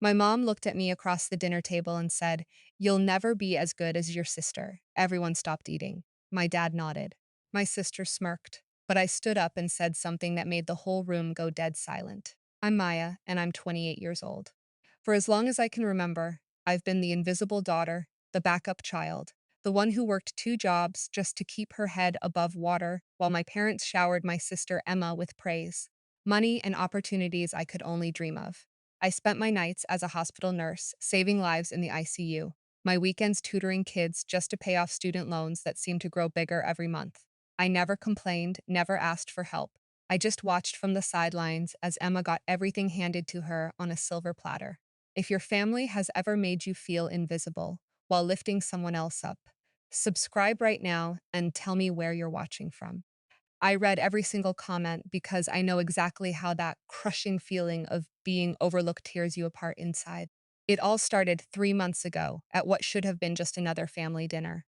My mom looked at me across the dinner table and said, "You'll never be as good as your sister." Everyone stopped eating. My dad nodded. My sister smirked, but I stood up and said something that made the whole room go dead silent. I'm Maya, and I'm 28 years old. For as long as I can remember, I've been the invisible daughter, the backup child, the one who worked two jobs just to keep her head above water while my parents showered my sister Emma with praise, money, and opportunities I could only dream of. I spent my nights as a hospital nurse, saving lives in the ICU, my weekends tutoring kids just to pay off student loans that seemed to grow bigger every month. I never complained, never asked for help. I just watched from the sidelines as Emma got everything handed to her on a silver platter. If your family has ever made you feel invisible while lifting someone else up, subscribe right now and tell me where you're watching from. I read every single comment because I know exactly how that crushing feeling of being overlooked tears you apart inside. It all started 3 months ago at what should have been just another family dinner.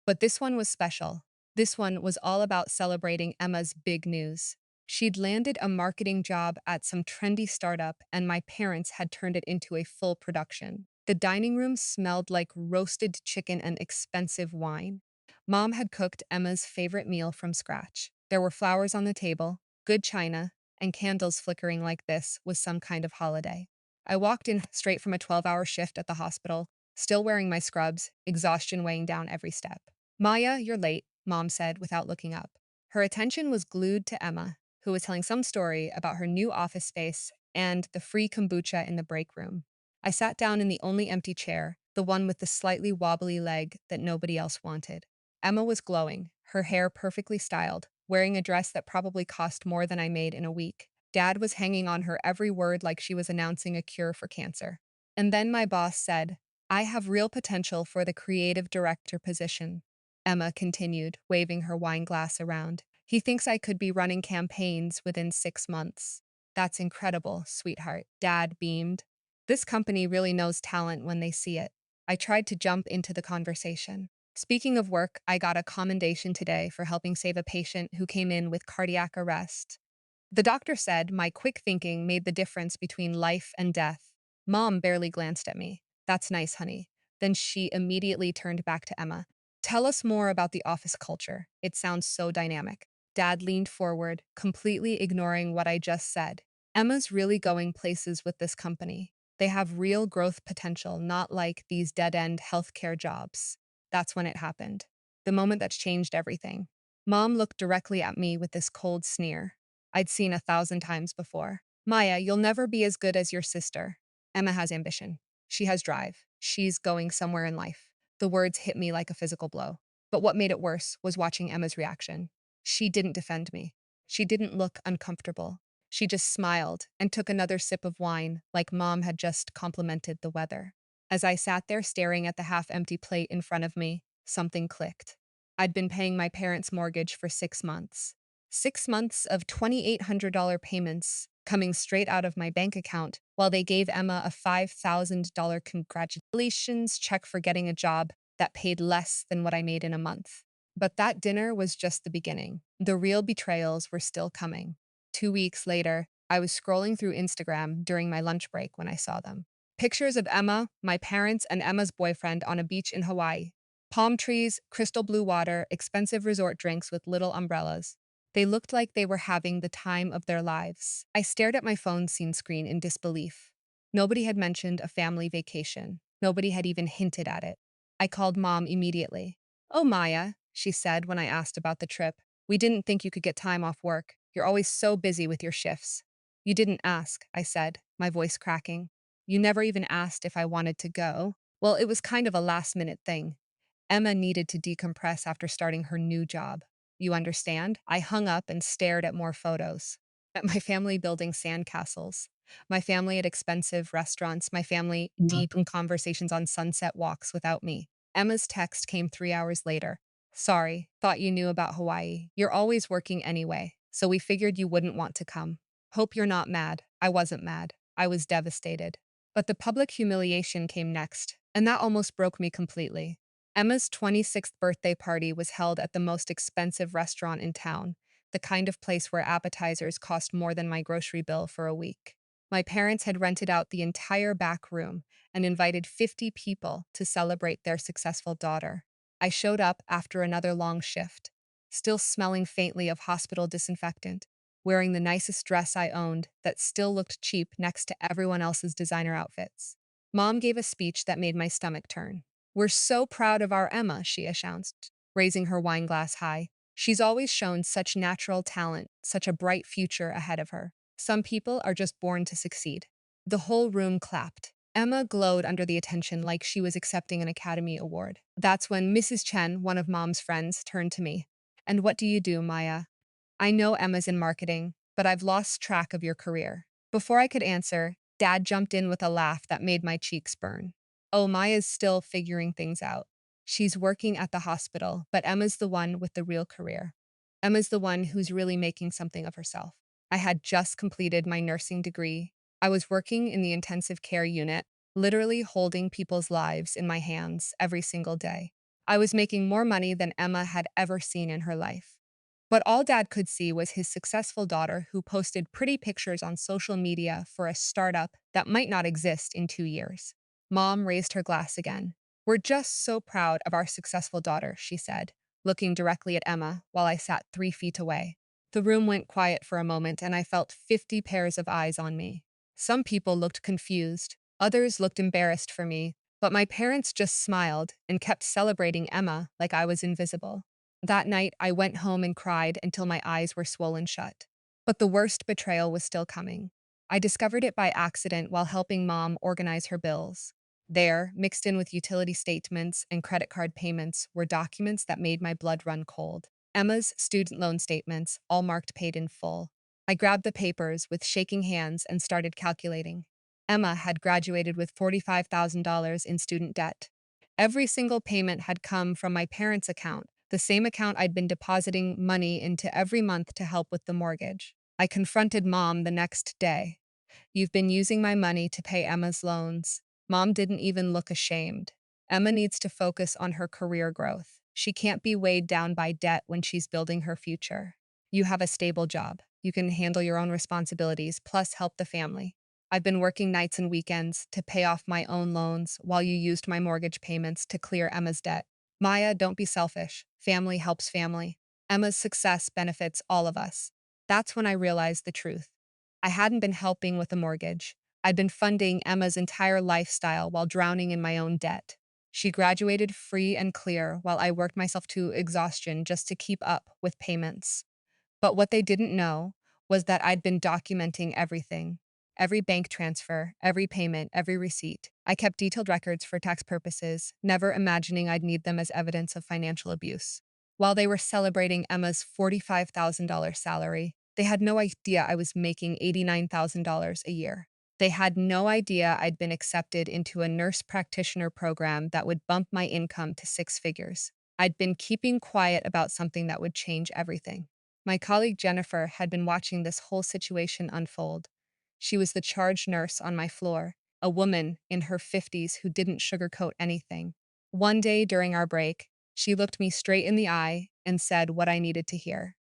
But this one was special. This one was all about celebrating Emma's big news. She'd landed a marketing job at some trendy startup, and my parents had turned it into a full production. The dining room smelled like roasted chicken and expensive wine. Mom had cooked Emma's favorite meal from scratch. There were flowers on the table, good china, and candles flickering like this was some kind of holiday. I walked in straight from a 12-hour shift at the hospital, still wearing my scrubs, exhaustion weighing down every step. "Maya, you're late," Mom said without looking up. Her attention was glued to Emma, who was telling some story about her new office space and the free kombucha in the break room. I sat down in the only empty chair, the one with the slightly wobbly leg that nobody else wanted. Emma was glowing, her hair perfectly styled, wearing a dress that probably cost more than I made in a week. Dad was hanging on her every word like she was announcing a cure for cancer. And then my boss said, "I have real potential for the creative director position." Emma continued, waving her wine glass around. "He thinks I could be running campaigns within 6 months." "That's incredible, sweetheart," Dad beamed. "This company really knows talent when they see it." I tried to jump into the conversation. "Speaking of work, I got a commendation today for helping save a patient who came in with cardiac arrest. The doctor said my quick thinking made the difference between life and death." Mom barely glanced at me. "That's nice, honey." Then she immediately turned back to Emma. "Tell us more about the office culture. It sounds so dynamic." Dad leaned forward, completely ignoring what I just said. "Emma's really going places with this company. They have real growth potential, not like these dead-end healthcare jobs." That's when it happened. The moment that's changed everything. Mom looked directly at me with this cold sneer I'd seen 1,000 times before. "Maya, you'll never be as good as your sister. Emma has ambition. She has drive. She's going somewhere in life." The words hit me like a physical blow. But what made it worse was watching Emma's reaction. She didn't defend me. She didn't look uncomfortable. She just smiled and took another sip of wine like Mom had just complimented the weather. As I sat there staring at the half-empty plate in front of me, something clicked. I'd been paying my parents' mortgage for 6 months. 6 months of $2,800 payments coming straight out of my bank account while they gave Emma a $5,000 congratulations check for getting a job that paid less than what I made in a month. But that dinner was just the beginning. The real betrayals were still coming. 2 weeks later, I was scrolling through Instagram during my lunch break when I saw them. Pictures of Emma, my parents, and Emma's boyfriend on a beach in Hawaii. Palm trees, crystal blue water, expensive resort drinks with little umbrellas. They looked like they were having the time of their lives. I stared at my phone scene screen in disbelief. Nobody had mentioned a family vacation. Nobody had even hinted at it. I called Mom immediately. "Oh, Maya," she said when I asked about the trip. "We didn't think you could get time off work. You're always so busy with your shifts." "You didn't ask," I said, my voice cracking. "You never even asked if I wanted to go." Well, it was kind of a last-minute thing. Emma needed to decompress after starting her new job. You understand? I hung up and stared at more photos. At my family building sandcastles, my family at expensive restaurants, my family deep in conversations on sunset walks without me. Emma's text came 3 hours later. "Sorry, thought you knew about Hawaii. You're always working anyway, so we figured you wouldn't want to come. Hope you're not mad." I wasn't mad. I was devastated. But the public humiliation came next, and that almost broke me completely. Emma's 26th birthday party was held at the most expensive restaurant in town, the kind of place where appetizers cost more than my grocery bill for a week. My parents had rented out the entire back room and invited 50 people to celebrate their successful daughter. I showed up after another long shift, still smelling faintly of hospital disinfectant, wearing the nicest dress I owned that still looked cheap next to everyone else's designer outfits. Mom gave a speech that made my stomach turn. "We're so proud of our Emma," she announced, raising her wine glass high. "She's always shown such natural talent, such a bright future ahead of her. Some people are just born to succeed." The whole room clapped. Emma glowed under the attention like she was accepting an Academy Award. That's when Mrs. Chen, one of Mom's friends, turned to me. "And what do you do, Maya?" "I know Emma's in marketing, but I've lost track of your career." Before I could answer, Dad jumped in with a laugh that made my cheeks burn. "Oh, Maya's still figuring things out. She's working at the hospital, but Emma's the one with the real career. Emma's the one who's really making something of herself." I had just completed my nursing degree. I was working in the intensive care unit, literally holding people's lives in my hands every single day. I was making more money than Emma had ever seen in her life. But all Dad could see was his successful daughter who posted pretty pictures on social media for a startup that might not exist in 2 years. Mom raised her glass again. "We're just so proud of our successful daughter," she said, looking directly at Emma while I sat 3 feet away. The room went quiet for a moment, and I felt 50 pairs of eyes on me. Some people looked confused, others looked embarrassed for me, but my parents just smiled and kept celebrating Emma like I was invisible. That night, I went home and cried until my eyes were swollen shut. But the worst betrayal was still coming. I discovered it by accident while helping Mom organize her bills. There, mixed in with utility statements and credit card payments, were documents that made my blood run cold. Emma's student loan statements, all marked paid in full. I grabbed the papers with shaking hands and started calculating. Emma had graduated with $45,000 in student debt. Every single payment had come from my parents' account, the same account I'd been depositing money into every month to help with the mortgage. I confronted Mom the next day. "You've been using my money to pay Emma's loans." Mom didn't even look ashamed. "Emma needs to focus on her career growth. She can't be weighed down by debt when she's building her future. You have a stable job. You can handle your own responsibilities, plus help the family. I've been working nights and weekends to pay off my own loans while you used my mortgage payments to clear Emma's debt. Maya, don't be selfish. Family helps family. Emma's success benefits all of us." That's when I realized the truth. I hadn't been helping with the mortgage. I'd been funding Emma's entire lifestyle while drowning in my own debt. She graduated free and clear while I worked myself to exhaustion just to keep up with payments. But what they didn't know was that I'd been documenting everything. Every bank transfer, every payment, every receipt. I kept detailed records for tax purposes, never imagining I'd need them as evidence of financial abuse. While they were celebrating Emma's $45,000 salary, they had no idea I was making $89,000 a year. They had no idea I'd been accepted into a nurse practitioner program that would bump my income to 6 figures. I'd been keeping quiet about something that would change everything. My colleague Jennifer had been watching this whole situation unfold. She was the charge nurse on my floor, a woman in her 50s who didn't sugarcoat anything. One day during our break, she looked me straight in the eye and said what I needed to hear.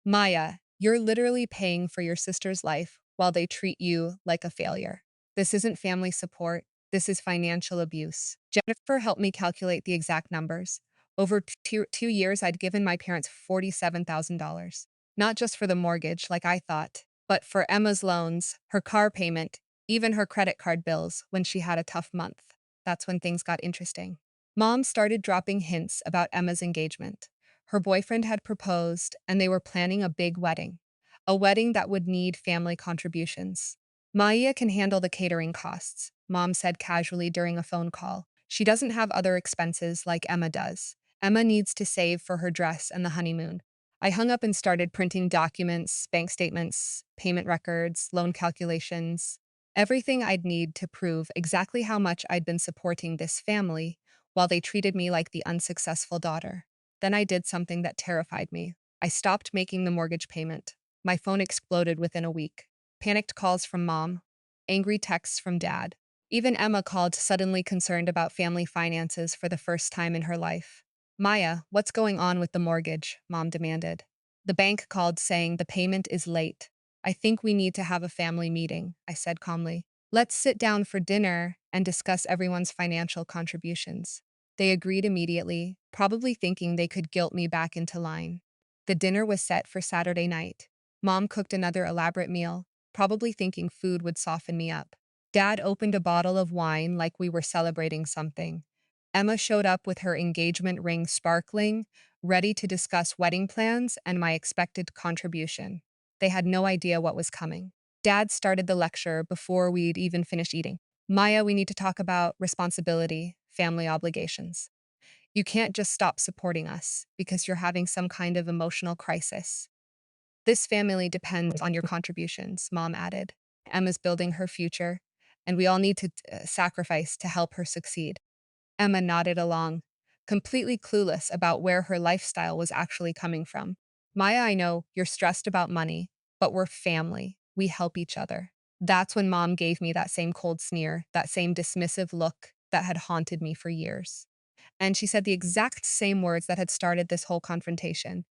"Maya, you're literally paying for your sister's life while they treat you like a failure. This isn't family support. This is financial abuse." Jennifer helped me calculate the exact numbers. Over 2 years, I'd given my parents $47,000. Not just for the mortgage, like I thought, but for Emma's loans, her car payment, even her credit card bills when she had a tough month. That's when things got interesting. Mom started dropping hints about Emma's engagement. Her boyfriend had proposed, and they were planning a wedding that would need family contributions. "Maya can handle the catering costs," Mom said casually during a phone call. "She doesn't have other expenses like Emma does. Emma needs to save for her dress and the honeymoon." I hung up and started printing documents, bank statements, payment records, loan calculations, everything I'd need to prove exactly how much I'd been supporting this family while they treated me like the unsuccessful daughter. Then I did something that terrified me. I stopped making the mortgage payment. My phone exploded within a week. Panicked calls from Mom, angry texts from Dad. Even Emma called, suddenly concerned about family finances for the first time in her life. "Maya, what's going on with the mortgage?" Mom demanded. "The bank called saying the payment is late." I think we need to have a family meeting, I said calmly. Let's sit down for dinner and discuss everyone's financial contributions. They agreed immediately, probably thinking they could guilt me back into line. The dinner was set for Saturday night. Mom cooked another elaborate meal, probably thinking food would soften me up. Dad opened a bottle of wine like we were celebrating something. Emma showed up with her engagement ring sparkling, ready to discuss wedding plans and my expected contribution. They had no idea what was coming. Dad started the lecture before we'd even finished eating. Maya, we need to talk about responsibility, family obligations. You can't just stop supporting us because you're having some kind of emotional crisis. This family depends on your contributions, Mom added. Emma's building her future, and we all need to sacrifice to help her succeed. Emma nodded along, completely clueless about where her lifestyle was actually coming from. Maya, I know you're stressed about money, but we're family. We help each other. That's when Mom gave me that same cold sneer, that same dismissive look that had haunted me for years. And she said the exact same words that had started this whole confrontation.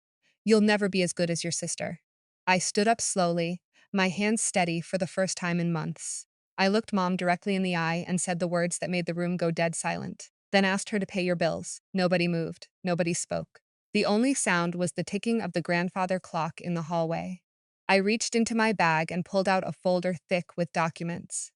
You'll never be as good as your sister. I stood up slowly, my hands steady for the first time in months. I looked Mom directly in the eye and said the words that made the room go dead silent, then asked her to pay your bills. Nobody moved. Nobody spoke. The only sound was the ticking of the grandfather clock in the hallway. I reached into my bag and pulled out a folder thick with documents.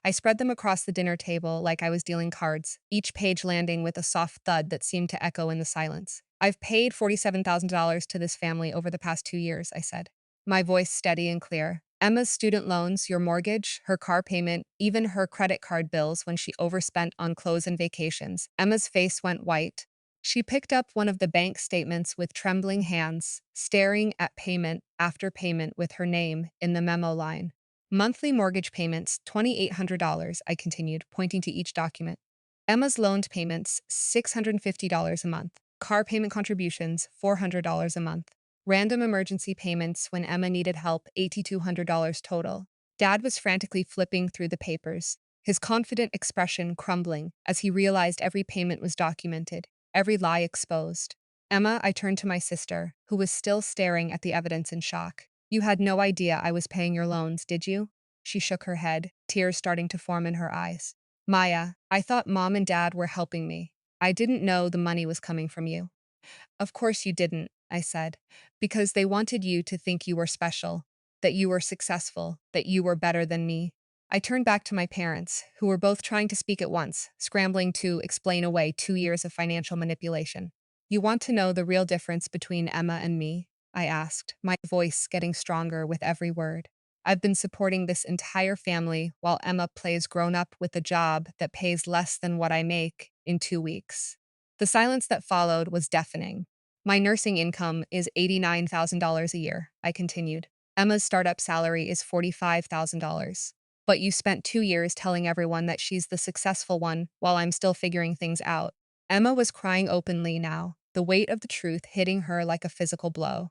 I spread them across the dinner table like I was dealing cards, each page landing with a soft thud that seemed to echo in the silence. I've paid $47,000 to this family over the past 2 years, I said, my voice steady and clear. Emma's student loans, your mortgage, her car payment, even her credit card bills when she overspent on clothes and vacations. Emma's face went white. She picked up one of the bank statements with trembling hands, staring at payment after payment with her name in the memo line. Monthly mortgage payments, $2,800, I continued, pointing to each document. Emma's loaned payments, $650 a month. Car payment contributions, $400 a month. Random emergency payments when Emma needed help, $8,200 total. Dad was frantically flipping through the papers, his confident expression crumbling as he realized every payment was documented, every lie exposed. Emma, I turned to my sister, who was still staring at the evidence in shock. You had no idea I was paying your loans, did you? She shook her head, tears starting to form in her eyes. Maya, I thought Mom and Dad were helping me. I didn't know the money was coming from you. Of course you didn't, I said, because they wanted you to think you were special, that you were successful, that you were better than me. I turned back to my parents, who were both trying to speak at once, scrambling to explain away 2 years of financial manipulation. You want to know the real difference between Emma and me? I asked, my voice getting stronger with every word. I've been supporting this entire family while Emma plays grown up with a job that pays less than what I make in 2 weeks. The silence that followed was deafening. My nursing income is $89,000 a year, I continued. Emma's startup salary is $45,000. But you spent 2 years telling everyone that she's the successful one while I'm still figuring things out. Emma was crying openly now, the weight of the truth hitting her like a physical blow.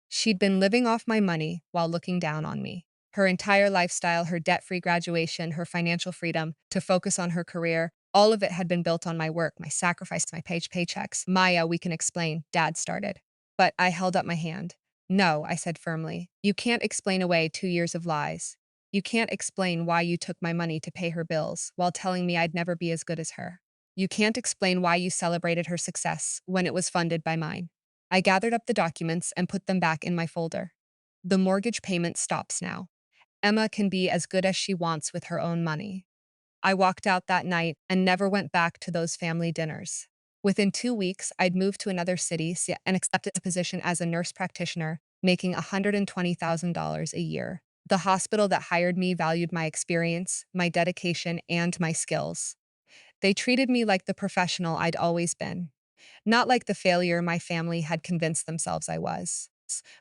She'd been living off my money while looking down on me. Her entire lifestyle, her debt-free graduation, her financial freedom to focus on her career, all of it had been built on my work, my sacrifice, my paychecks. Maya, we can explain, Dad started. But I held up my hand. No, I said firmly. You can't explain away 2 years of lies. You can't explain why you took my money to pay her bills while telling me I'd never be as good as her. You can't explain why you celebrated her success when it was funded by mine. I gathered up the documents and put them back in my folder. The mortgage payment stops now. Emma can be as good as she wants with her own money. I walked out that night and never went back to those family dinners. Within 2 weeks, I'd moved to another city and accepted a position as a nurse practitioner, making $120,000 a year. The hospital that hired me valued my experience, my dedication, and my skills. They treated me like the professional I'd always been, not like the failure my family had convinced themselves I was.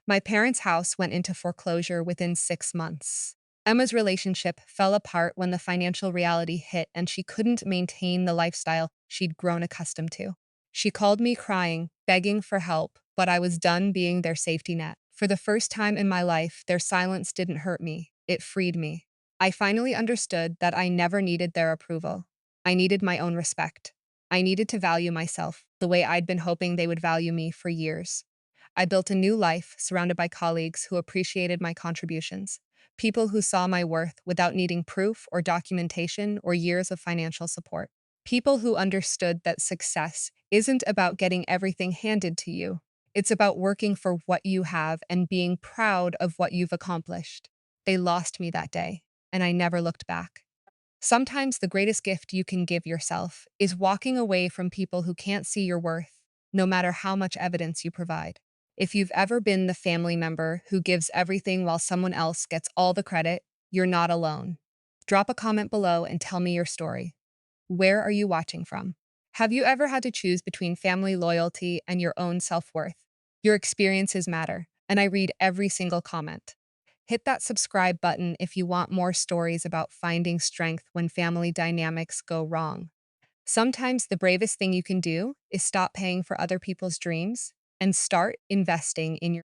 My parents' house went into foreclosure within 6 months. Emma's relationship fell apart when the financial reality hit and she couldn't maintain the lifestyle she'd grown accustomed to. She called me crying, begging for help, but I was done being their safety net. For the first time in my life, their silence didn't hurt me. It freed me. I finally understood that I never needed their approval. I needed my own respect. I needed to value myself the way I'd been hoping they would value me for years. I built a new life surrounded by colleagues who appreciated my contributions, people who saw my worth without needing proof or documentation or years of financial support, people who understood that success isn't about getting everything handed to you. It's about working for what you have and being proud of what you've accomplished. They lost me that day, and I never looked back. Sometimes the greatest gift you can give yourself is walking away from people who can't see your worth, no matter how much evidence you provide. If you've ever been the family member who gives everything while someone else gets all the credit, you're not alone. Drop a comment below and tell me your story. Where are you watching from? Have you ever had to choose between family loyalty and your own self-worth? Your experiences matter, and I read every single comment. Hit that subscribe button if you want more stories about finding strength when family dynamics go wrong. Sometimes the bravest thing you can do is stop paying for other people's dreams and start investing in your